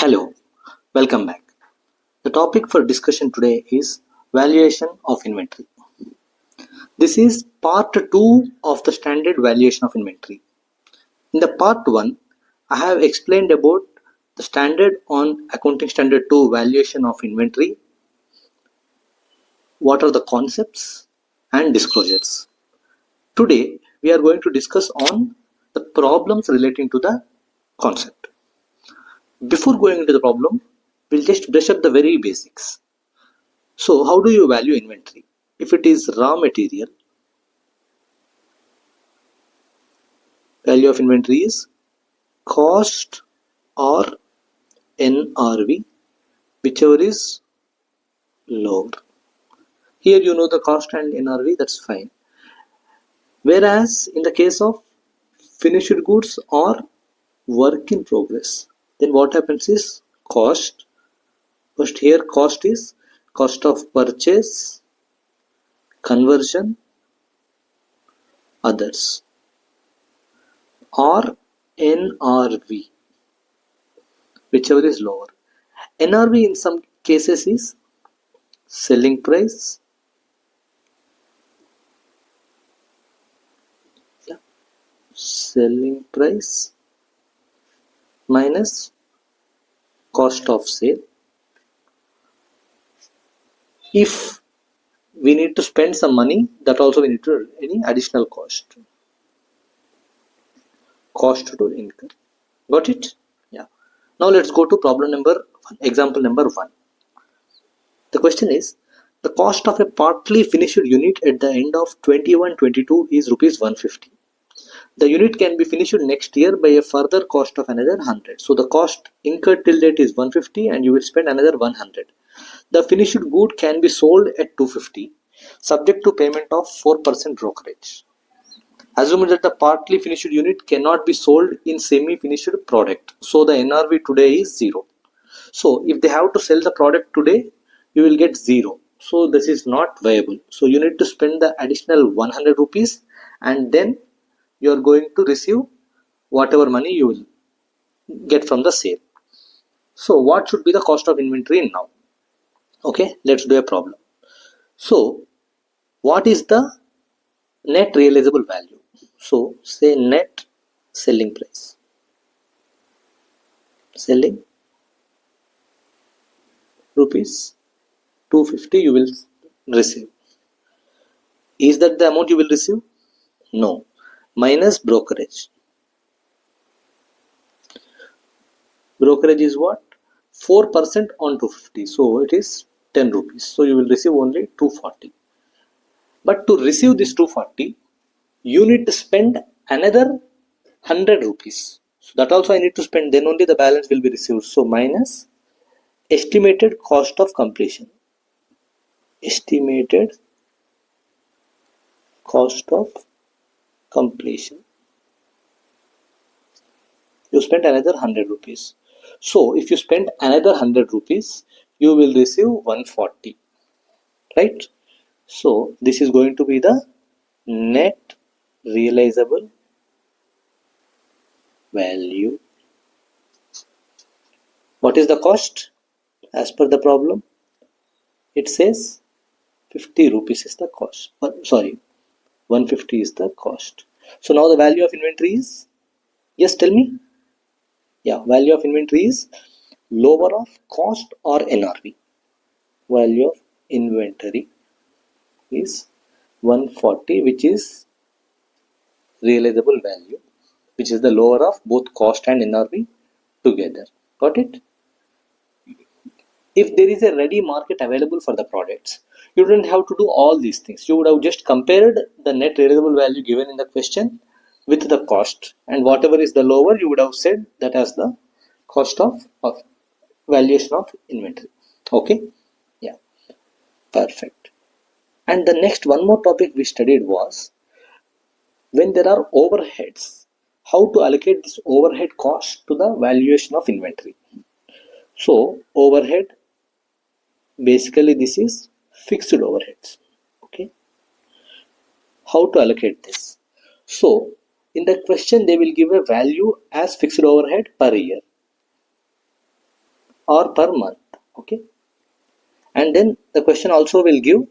Hello, welcome back. The topic for discussion today is valuation of inventory. This is part 2 of the standard valuation of inventory. In the part 1, I have explained about the standard on accounting standard 2 valuation of inventory, what are the concepts and disclosures. Today, we are going to discuss on the problems relating to the concept. Before going into the problem, we'll just brush up the very basics. So, how do you value inventory? If it is raw material, value of inventory is cost or NRV, whichever is lower. Here you know the cost and NRV, that's fine. Whereas in the case of finished goods or work in progress, then what happens is cost. First here cost is cost of purchase, conversion, others, or NRV, whichever is lower. NRV in some cases is selling price, selling price minus cost of sale. If we need to spend some money, that also we need to any additional cost to incur. Got it? Yeah. Now let's go to problem number 1, example number 1. The question is, the cost of a partly finished unit at the end of 21-22 is rupees 150. The unit can be finished next year by a further cost of another 100. So the cost incurred till date is 150 and you will spend another 100. The finished good can be sold at 250 subject to payment of 4% brokerage. Assume that the partly finished unit cannot be sold in semi-finished product. So the NRV today is 0. So if they have to sell the product today, you will get 0. So this is not viable. So you need to spend the additional 100 rupees and then you are going to receive whatever money you will get from the sale. So what should be the cost of inventory now? Okay, let's do a problem. So what is the net realizable value? So say net selling price. Selling rupees 250 you will receive. Is that the amount you will receive? No. Minus brokerage. Brokerage is what? 4% on 250. So it is 10 rupees. So you will receive only 240. But to receive this 240, you need to spend another 100 rupees. So that also I need to spend, then only the balance will be received. So minus estimated cost of completion. Estimated cost of completion. You spend another 100 rupees. So if you spend another 100 rupees, you will receive 140. Right? So this is going to be the net realizable value. What is the cost? As per the problem, it says 50 rupees is the cost. 150 is the cost. So now the value of inventory is, yes, tell me. Yeah, value of inventory is lower of cost or NRV. Value of inventory is 140, which is realizable value, which is the lower of both cost and NRV together. Got it? If there is a ready market available for the products, you don't have to do all these things. You would have just compared the net realizable value given in the question with the cost, and whatever is the lower, you would have said that as the cost of valuation of inventory. Okay? Yeah. Perfect. And the next one more topic we studied was when there are overheads, how to allocate this overhead cost to the valuation of inventory. So overhead, basically this is fixed overheads. Okay. How to allocate this? So in the question they will give a value as fixed overhead per year. or per month. Okay. And then the question also will give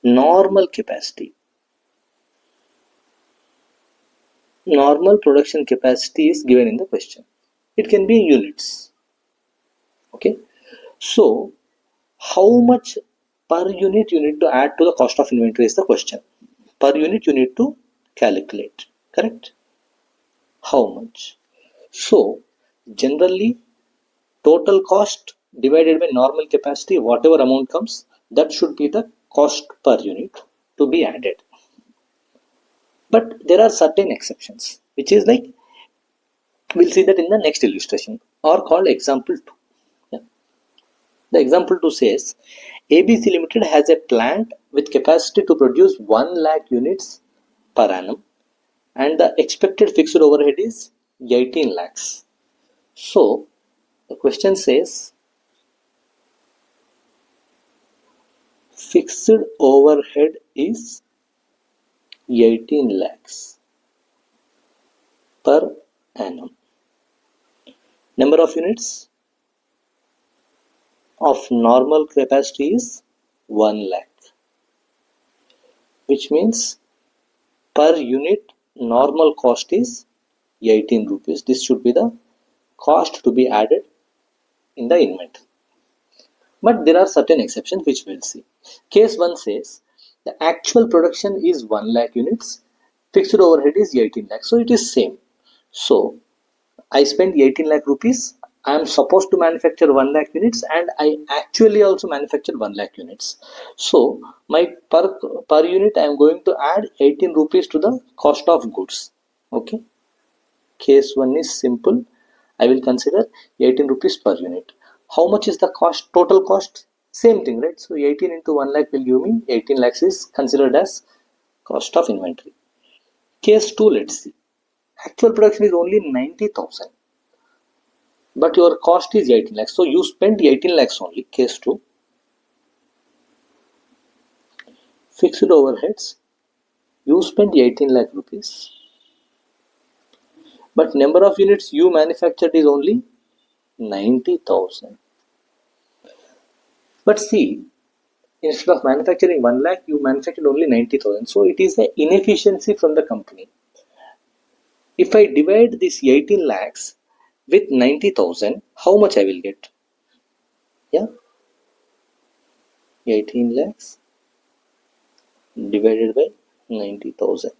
normal capacity. Normal production capacity is given in the question. It can be units. Okay. So how much per unit you need to add to the cost of inventory is the question. Per unit you need to calculate. Correct? How much? So generally total cost divided by normal capacity, whatever amount comes, that should be the cost per unit to be added. But there are certain exceptions, which is like, we'll see that in the next illustration, or called example 2. Yeah. The example 2 says, ABC Limited has a plant with capacity to produce 1 lakh units per annum, and the expected fixed overhead is 18 lakhs. So the question says, fixed overhead is 18 lakhs per annum. Number of units of normal capacity is 1 lakh, which means per unit normal cost is 18 rupees. This should be the cost to be added in the inventory. But there are certain exceptions which we'll see. Case 1 says the actual production is 1 lakh units, fixed overhead is 18 lakh. So it is same. So I spent 18 lakh rupees. I am supposed to manufacture 1 lakh units, and I actually also manufacture 1 lakh units. So my per unit I am going to add 18 rupees to the cost of goods. Okay. Case 1 is simple. I will consider 18 rupees per unit. How much is the cost? Total cost? Same thing, right? So 18 into 1 lakh will give me 18 lakhs is considered as cost of inventory. Case 2, let's see. Actual production is only 90,000. But your cost is 18 lakhs. So you spent 18 lakhs only. Case 2. Fixed overheads. You spent 18 lakh rupees. But number of units you manufactured is only 90,000. But see, instead of manufacturing 1 lakh, you manufactured only 90,000. So it is an inefficiency from the company. If I divide this 18 lakhs with 90,000, how much I will get? Yeah, 18 lakhs divided by 90,000.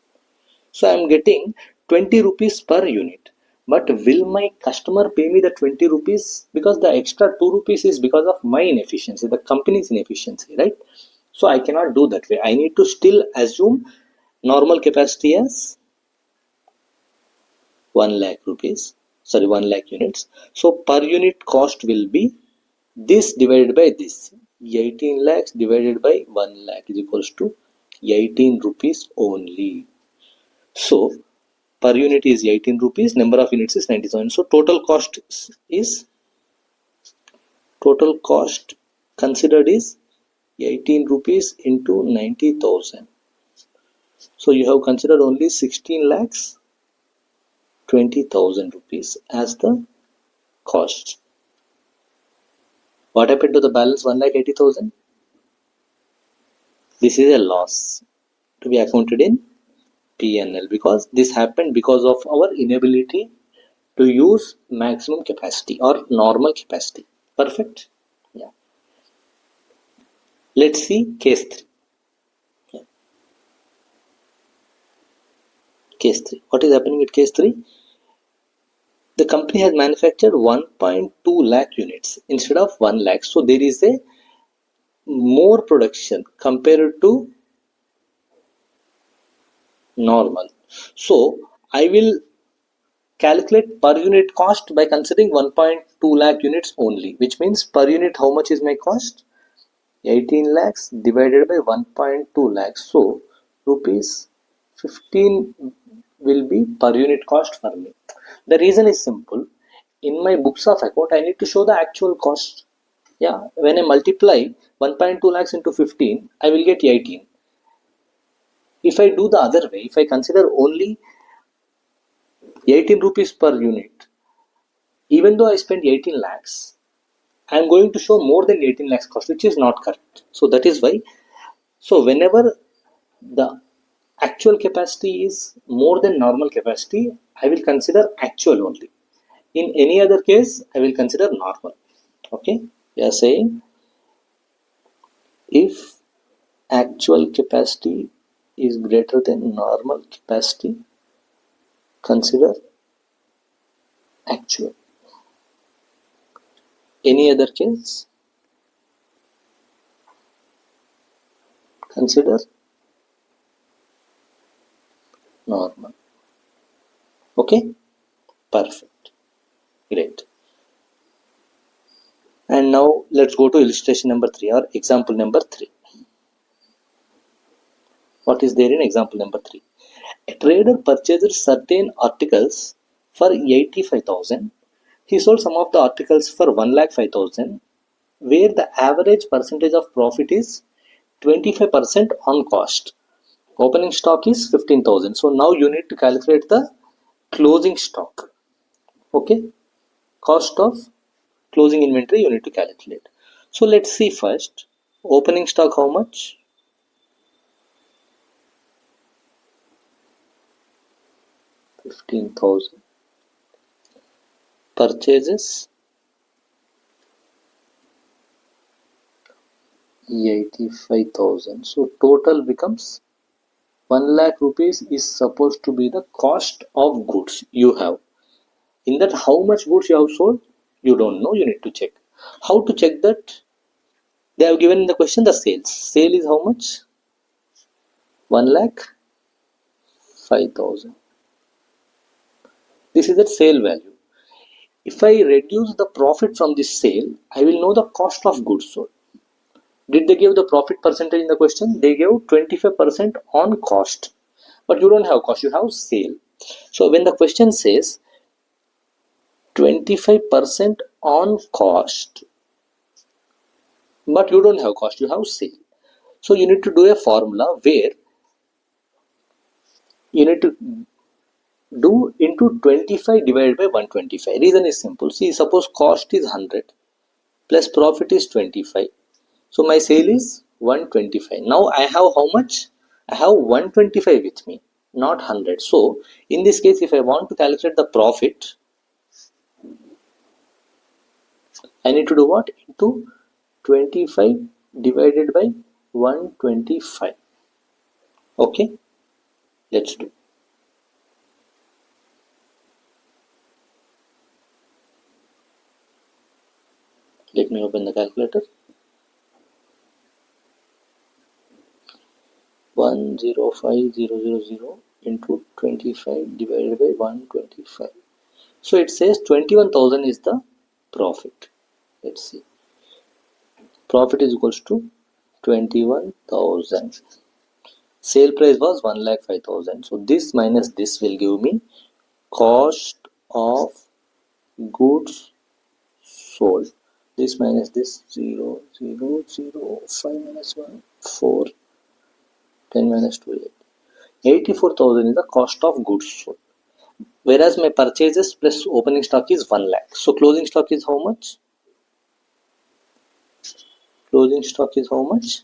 So I am getting 20 rupees per unit. But will my customer pay me the 20 rupees? Because the extra 2 rupees is because of my inefficiency, the company's inefficiency, right? So I cannot do that way. I need to still assume normal capacity as 1 lakh rupees. Sorry, 1 lakh units. So per unit cost will be this divided by this. 18 lakhs divided by 1 lakh is equals to 18 rupees only. So per unit is 18 rupees, number of units is 97. So total cost considered is 18 rupees into 90,000. So you have considered only 16 lakhs 20,000 rupees as the cost. What happened to the balance 1,80,000? This is a loss to be accounted in P&L, because this happened because of our inability to use maximum capacity or normal capacity. Perfect? Yeah. Let's see case 3. Yeah. Case 3. What is happening with case 3? The company has manufactured 1.2 lakh units instead of 1 lakh. So there is a more production compared to normal. So I will calculate per unit cost by considering 1.2 lakh units only, which means per unit how much is my cost? 18 lakhs divided by 1.2 lakhs. So rupees 15 will be per unit cost for me. The reason is simple. In my books of account, I need to show the actual cost. Yeah, when I multiply 1.2 lakhs into 15, I will get 18. If I do the other way, if I consider only 18 rupees per unit even though I spent 18 lakhs, I am going to show more than 18 lakhs cost, which is not correct. So that is why, so whenever the actual capacity is more than normal capacity, I will consider actual only. In any other case, I will consider normal. Okay, we are saying if actual capacity is greater than normal capacity, consider actual. Any other case, consider normal. Okay, perfect, great. And now let's go to illustration number 3 or example number 3. What is there in example number 3? A trader purchased certain articles for 85,000. He sold some of the articles for 1,05,000, where the average percentage of profit is 25% on cost. Opening stock is 15,000. So now you need to calculate the closing stock. Okay, cost of closing inventory you need to calculate. So let's see first. Opening stock how much? 15,000. Purchases 85,000. So total becomes 1 lakh rupees is supposed to be the cost of goods you have. In that, how much goods you have sold, you don't know, you need to check. How to check that? They have given in the question the sales. Sale is how much? 1 lakh 5,000. This is the sale value. If I reduce the profit from this sale, I will know the cost of goods sold. Did they give the profit percentage in the question? They gave 25% on cost. But you don't have cost, you have sale. So when the question says 25% on cost, but you don't have cost, you have sale. So you need to do a formula where you need to do into 25 divided by 125. Reason is simple. See, suppose cost is 100 plus profit is 25. So my sale is 125. Now I have how much? I have 125 with me, not 100. So in this case, if I want to calculate the profit, I need to do what? Into 25 divided by 125. Okay, let's do. Let me open the calculator. 105,000 into 25 divided by 125. So it says 21,000 is the profit. Let's see. Profit is equals to 21,000. Sale price was 1,05,000. So this minus this will give me cost of goods sold. This minus this 0, 0, 0, 5 minus 1, 4, 10 minus 2, 8. 84,000 is the cost of goods sold. Whereas my purchases plus opening stock is 1 lakh. So closing stock is how much? Closing stock is how much?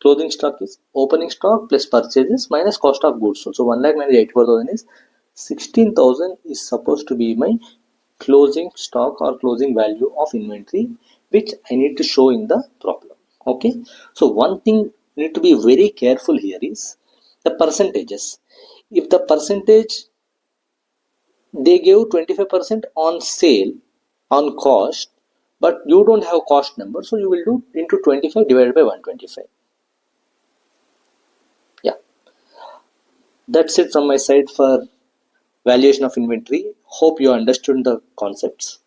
Closing stock is opening stock plus purchases minus cost of goods sold. So 1 lakh minus 84,000 is 16,000 is supposed to be my closing stock or closing value of inventory, which I need to show in the problem. Okay. So one thing you need to be very careful here is the percentages. If the percentage they gave 25% on sale on cost, but you don't have cost number, so you will do into 25 divided by 125. Yeah, that's it from my side for valuation of inventory. Hope you understood the concepts.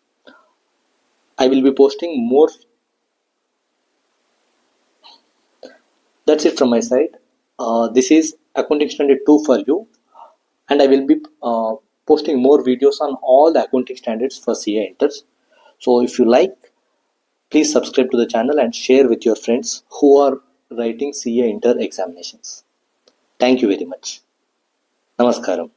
I will be posting more. That's it from my side. This is accounting standard 2 for you, and I will be posting more videos on all the accounting standards for CA Inters. So if you like, please subscribe to the channel and share with your friends who are writing CA Inter examinations. Thank you very much. Namaskaram.